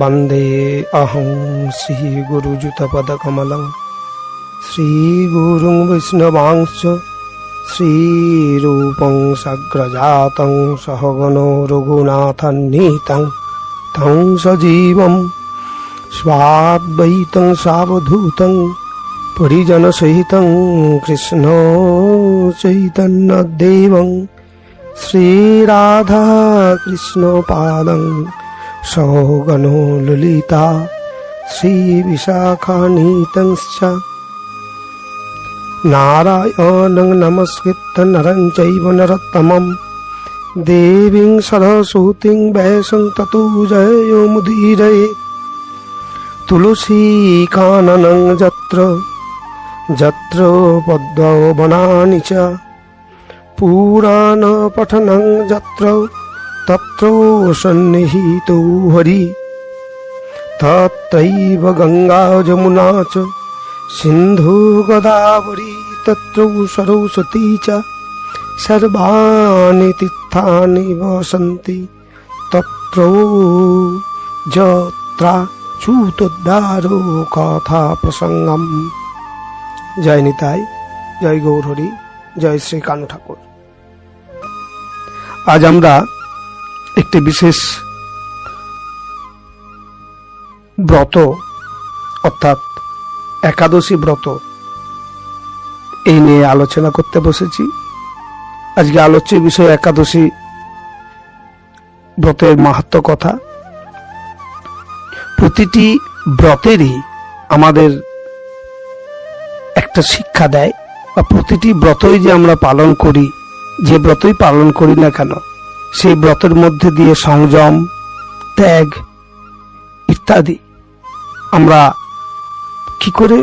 वंदे अहं श्रीगुरुयुतपदकमलं श्रीगुरुं वैष्णवांश्च श्रीरूपं सग्रजातं सहगणो रघुनाथान्वितं तं सजीवं स्वाद्वैतं सावधूतं परिजनसहितं कृष्ण चैतन्यदेवं श्रीराधा कृष्णपादं सहगणो ललिता श्रीविशाखान्वितंश्च नारायणं नमस्कृत्य नरं चैव नरोत्तमं देवीं सरस्वतीं व्यासं ततो जयमुदीरयेत् तुलसीकाननं यत्र यत्र पद्मो वनानि च पुराणपठनं यत्र तत्र सन्निहितो हरि तत्रैव गंगा जमुना च सिन्धु गोदावरी तत्र सरस्वती च सर्वाणि तीर्थानि वसन्ति तत्र यत्राच्युतोद्धारो कथा प्रसंगम। जय निताई, जय गौर हरि, जय श्री कानु ठाकुर। आज আমরা একটি বিশেষ ব্রত অর্থাৎ একাদশী ব্রত এই নিয়ে আলোচনা করতে বসেছি। আজকে আলোচ্য বিষয় একাদশী ব্রতের মাহাত্ম্য কথা। প্রতিটি ব্রতেরই আমাদের একটা শিক্ষা দেয়, বা প্রতিটি ব্রতই যে আমরা পালন করি, যে ব্রতই পালন করি না কেন, সেই ব্রতের মধ্যে দিয়ে সংযম, ত্যাগ ইত্যাদি আমরা কি করে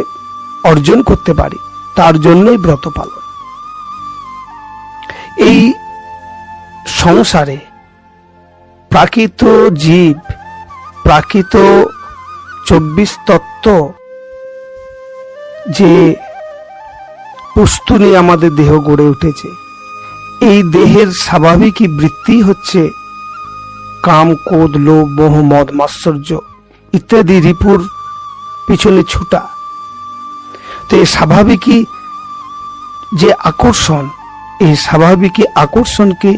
অর্জন করতে পারি, তার জন্যই ব্রত পালন। এই সংসারে প্রাকৃত জীব, প্রাকৃত 24 তত্ত্ব যে বস্তু নিয়ে আমাদের দেহ গড়ে উঠেছে, এই দেহের স্বাভাবিকই বৃত্তি হচ্ছে কাম, ক্রোধ, লোভ, মোহ, মদ, মাৎসর্য ইত্যাদি রিপুর পিছনে ছুটা। তো এই স্বাভাবিকই যে আকর্ষণ, এই স্বাভাবিকই আকর্ষণকে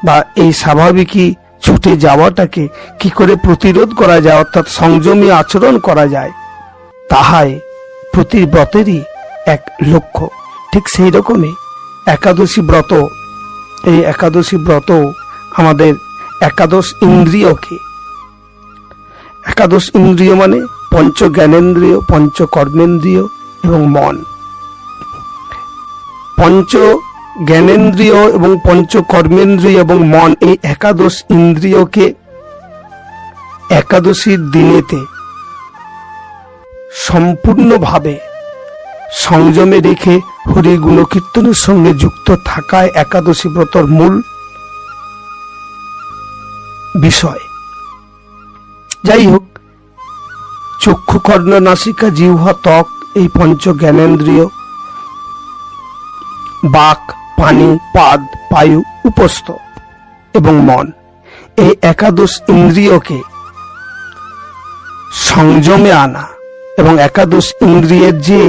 বা এই স্বাভাবিকই ছুটে যাওয়াটাকে কি করে প্রতিরোধ করা যায়, অর্থাৎ সংযমী আচরণ করা যায়, তাহাই প্রতি ব্রতেরই এক লক্ষ্য। ঠিক সেই রকমই একাদশী ব্রত, এই একাদশী ব্রত আমাদের একাদশ ইন্দ্রিয়কে, একাদশ ইন্দ্রিয় মানে পঞ্চ জ্ঞানেন্দ্রিয়, পঞ্চ কর্মেন্দ্রিয় এবং মন। পঞ্চ জ্ঞানেন্দ্রিয় এবং পঞ্চ কর্মেন্দ্রিয় এবং মন, এই একাদশ ইন্দ্রিয়কে একাদশীর দিনেতে সম্পূর্ণভাবে সংযমে রেখে হরি গুণকীর্তনের সঙ্গে যুক্ত থাকায় একাদশী ব্রতর মূল বিষয়। যাই হোক, চক্ষু, কর্ণ, নাসিকা, জিহ্বা, ত্বক এই পঞ্চ জ্ঞানেন্দ্রিয়, বাক, পানি, পাদ, বায়ু, উপস্থ এবং মন, এই একাদশ ইন্দ্রিয়কে সংযমে আনা এবং একাদশ ইন্দ্রিয়ের যে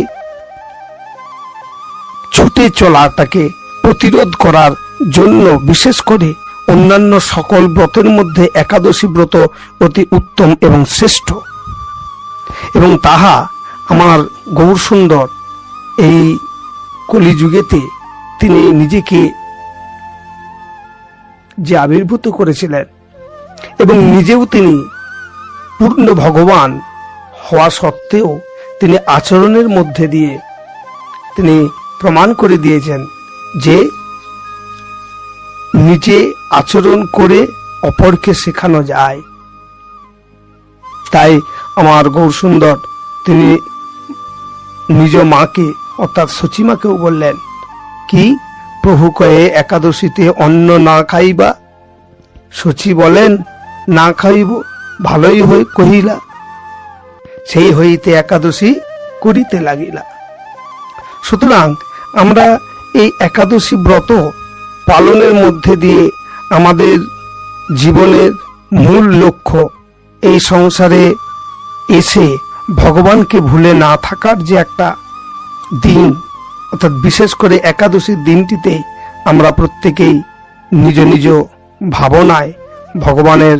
ছুটে চলাটাকে প্রতিরোধ করার জন্য বিশেষ করে অন্যান্য সকল ব্রতের মধ্যে একাদশী ব্রত অতি উত্তম এবং শ্রেষ্ঠ। এবং তাহা আমার গৌর সুন্দর এই কলিযুগেতে তিনি নিজেকে যে আবির্ভূত করেছিলেন এবং নিজেও তিনি পূর্ণ ভগবান হওয়া সত্ত্বেও তিনি আচরণের মধ্যে দিয়ে তিনি প্রমাণ করে দিয়েছেন যে নিজে আচরণ করে অপরকে শেখানো যায়। তাই আমার গৌর সুন্দর তিনি নিজ মাকে অর্থাৎ সচিমাকেও বললেন কি, প্রভু কয়ে একাদশীতে অন্ন না খাইবা। সচি বলেন, না খাইব, ভালোই হই কহিলা। সেই হইতে একাদশী করিতে লাগিলা। সুতরাং আমরা এই একাদশী ব্রত পালনের মধ্যে দিয়ে আমাদের জীবনের মূল লক্ষ্য এই সংসারে এসে ভগবানকে ভুলে না থাকার যে একটা দিন, অর্থাৎ বিশেষ করে একাদশীর দিনটিতে আমরা প্রত্যেকেই নিজ নিজ ভাবনায় ভগবানের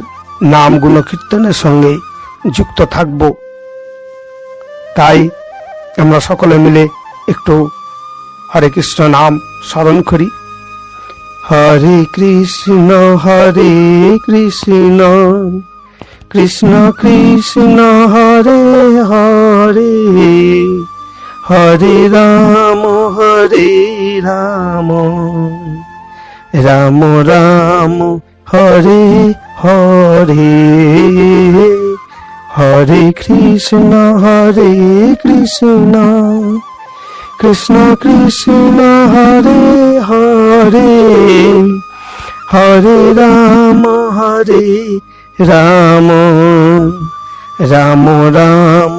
নাম গুণকীর্তনের সঙ্গে যুক্ত থাকব। তাই আমরা সকলে মিলে একটু হরে কৃষ্ণ নাম স্মরণ করি। হরে কৃষ্ণ কৃষ্ণ কৃষ্ণ হরে হরে, হরে রাম রাম রাম হরে হরে, হরে কৃষ্ণ কৃষ্ণ কৃষ্ণ হরে হরে, হরে রাম রাম রাম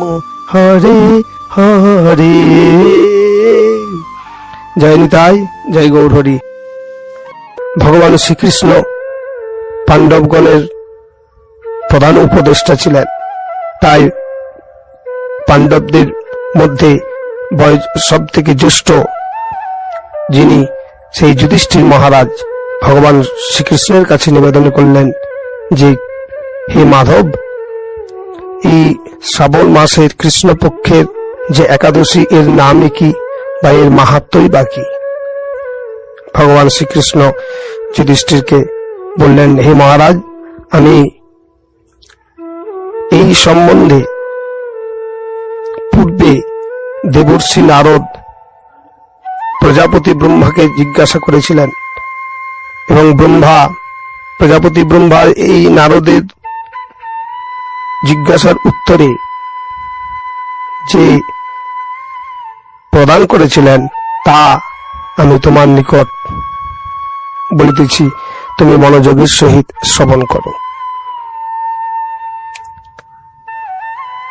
হরে হরে। জয় নিতাই, জয় গৌর হরি। ভগবান শ্রীকৃষ্ণ পাণ্ডবগণের প্রধান উপদেষ্টা ছিলেন, তাই পাণ্ডবদের মধ্যে সব থেকে জ্যেষ্ঠ যিনি, সেই যুধিষ্ঠির মহারাজ ভগবান শ্রীকৃষ্ণের কাছে নিবেদন করলেন যে হে মাধব, এই শ্রাবণ মাসের কৃষ্ণপক্ষের যে একাদশী, এর নামই কি বা এর মাহাত্ম্যই বা কি? ভগবান শ্রীকৃষ্ণ যুধিষ্ঠিরকে বললেন, হে মহারাজ, আমি এই সম্বন্ধে পূর্বে দেবর্ষি নারদ প্রজাপতি ব্রহ্মাকে জিজ্ঞাসা করেছিলেন, এবং প্রজাপতি ব্রহ্মা এই নারদের জিজ্ঞাসার উত্তরে যে প্রদান করেছিলেন তা আমি তোমার নিকট বলিতেছি, তুমি মনোযোগের সহিত শ্রবণ করো।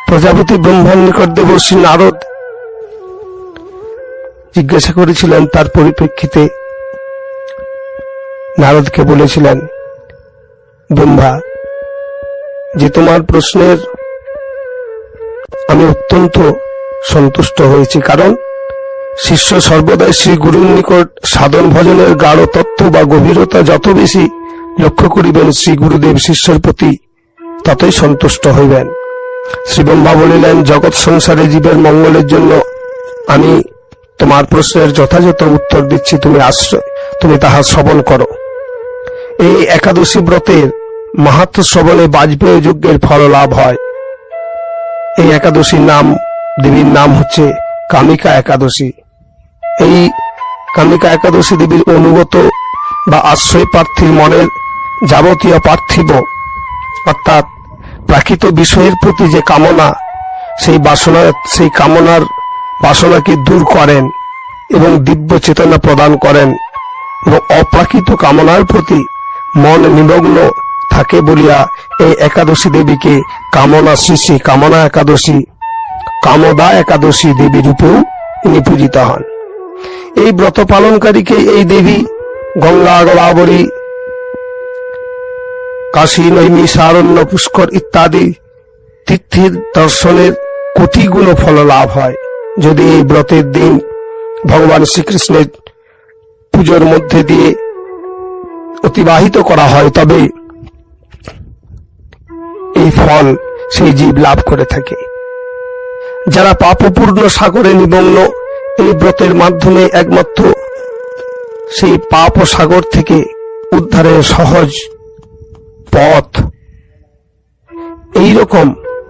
প্রজাপতি ব্রহ্মার নিকট দেবর্ষি নারদ জিজ্ঞাসা করেছিলেন, তার পরিপ্রেক্ষিতে নারদকে বলেছিলেন, ব্রহ্মা, যে তোমার প্রশ্নের আমি অত্যন্ত সন্তুষ্ট হয়েছি, কারণ শিষ্য সর্বদাই শ্রী গুরুর নিকট সাধন ভজনের গাঢ় তত্ত্ব বা গভীরতা যত বেশি লক্ষ্য করিবেন, শ্রী গুরুদেব শিষ্যের প্রতি ততই সন্তুষ্ট হইবেন। শ্রী ব্রহ্মা বলিলেন, জগৎ সংসারে জীবের মঙ্গলের জন্য আমি তোমার প্রশ্নের যথাযথ উত্তর দিচ্ছি, তুমি তাহা শ্রবণ করো। এই একাদশী ব্রতের মাহাত্ম্য শ্রবণে বাজপেয় যজ্ঞের ফল লাভ হয়। এই একাদশীর নাম, দেবীর নাম হচ্ছে কামিকা একাদশী। এই কামিকা একাদশী দেবীর অনুগত বা আশ্রয় প্রার্থীর মনের যাবতীয় পার্থিব অর্থাৎ প্রাকৃত বিষয়ের প্রতি যে কামনা, সেই কামনার বাসনাকে দূর করেন এবং দিব্য চেতনা প্রদান করেন, এবং অপ্রাকৃত কামনার প্রতি মন নিমগ্ন থাকে বলিয়া এই একাদশী দেবীকে কামনা শ্রী কামনা একাদশী, কামদা একাদশী দেবী রূপেও ইনি পূজিত হন। এই ব্রত পালনকারীকে এই দেবী গঙ্গা, গোদাবরী, কাশী, নৈমিষারণ্য, পুষ্কর ইত্যাদি তীর্থের দর্শনের কোটি গুণ ফল লাভ হয়। যদি এই ব্রতের দিন ভগবান শ্রীকৃষ্ণের পুজোর মধ্যে দিয়ে অতিবাহিত করা হয়, তবে এই ফল সেই জীব লাভ করে থাকে। যারা পাপপূর্ণ সাগরে নিমগ্ন, এই ব্রতের মাধ্যমে একমাত্র সেই পাপ ও সাগর থেকে উদ্ধারের সহজ পথ। এইরকম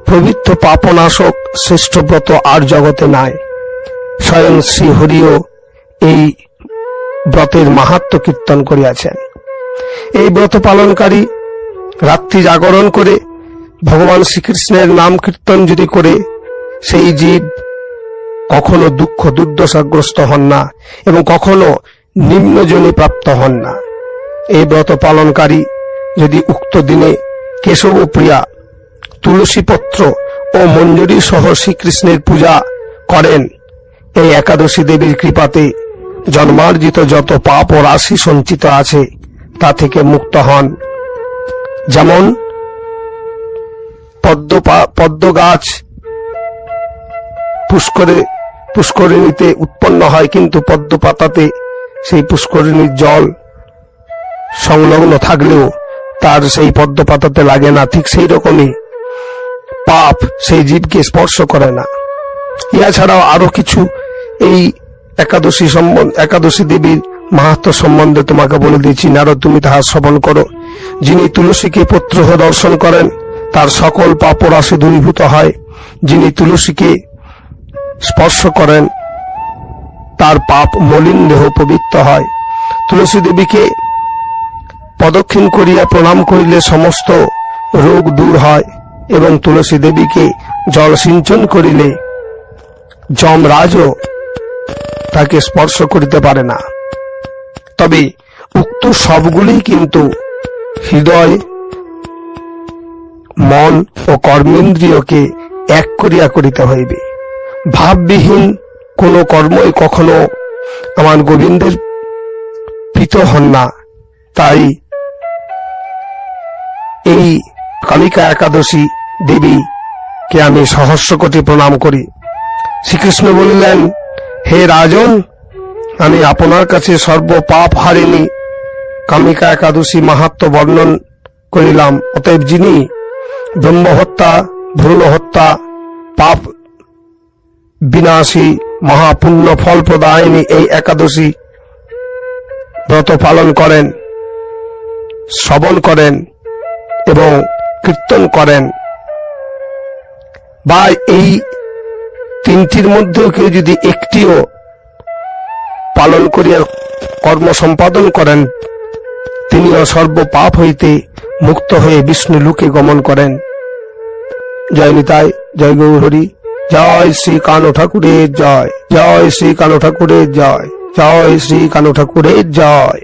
পবিত্র পাপনাশক শ্রেষ্ঠ ব্রত আর জগতে নাই। স্বয়ং শ্রী হরিও এই ব্রতের মাহাত্ম্য কীর্তন করিয়াছেন। এই ব্রত পালনকারী রাত্রি জাগরণ করে ভগবান শ্রীকৃষ্ণের নাম কীর্তন যদি করে, সেই জীব কখনো দুঃখ দুর্দশাগ্রস্ত হন না এবং কখনো নিম্নজনে প্রাপ্ত হন না। এই ব্রত পালনকারী যদি উক্ত দিনে কেশব প্রিয়া, তুলসী পত্র ও মঞ্জুরি সহ শ্রীকৃষ্ণের পূজা করেন, এই একাদশী দেবীর কৃপাতে জন্মার্জিত যত পাপ ও রাশি সঞ্চিত আছে তা থেকে মুক্ত হন। যেমন পদ্ম গাছ পুষ্করিণীতে উৎপন্ন হয়, কিন্তু পদ্ম পাতাতে সেই পুষ্করিণীর জল সংলগ্ন থাকলেও তার সেই পদ্ম পাতাতে লাগে না। ঠিক সেই রকমই পাপ সেই জীবকে স্পর্শ করে না। ইয়া ছাড়াও আরো কিছু এই একাদশী দেবীর মাহাত্ম্য সম্বন্ধে তোমাকে বলে দিয়েছি, নারদ তুমি তাহা শ্রবণ করো। যিনি তুলসীকে পত্রহ দর্শন করেন তার সকল পাপ রাশি দূরীভূত হয়। যিনি তুলসীকে স্পর্শ করেন তার পাপ মলিন দেহ পবিত্র হয়। তুলসী দেবীকে প্রদক্ষিণ করিয়া প্রণাম করিলে সমস্ত রোগ দূর হয়, এবং তুলসী দেবীকে জল সিঞ্চন করিলে যমরাজও তাকে স্পর্শ করিতে পারে না। তবে উক্ত সবগুলি কিন্তু হৃদয়, মন ও কর্মেন্দ্রিয়কে এক করিয়া করিতে হইবে। ভাববিহীন কোন কর্মই কখনো আমার গোবিন্দের প্রীত হন না। তাই এই কালিকা একাদশী দেবীকে আমি সহস্র কোটি প্রণাম করি। শ্রীকৃষ্ণ বললেন, হে রাজন, আমি আপনার কাছে সর্ব পাপ হারিনি কামিকা একাদশী মাহাত্ম্য বর্ণন করিলাম। অতএব যিনি ব্রহ্মহত্যা, ভ্রূণ হত্যা, পাপ বিনাশী, মহাপুণ্য ফল প্রদায়িনী এই একাদশী ব্রত পালন করেন, শ্রবণ করেন এবং কীর্তন করেন, বা এই তিনটির মধ্যেও কেউ যদি একটিও পালন করিয়া কর্ম সম্পাদন করেন, তিনিও সর্ব পাপ হইতে মুক্ত হয়ে বিষ্ণু লোকে গমন করেন। জয় নিতাই, জয় গৌরহরি, জয় শ্রী কানু ঠাকুরের জয়, জয় শ্রী কানু ঠাকুরের জয়, জয় শ্রী কানু ঠাকুরের জয়।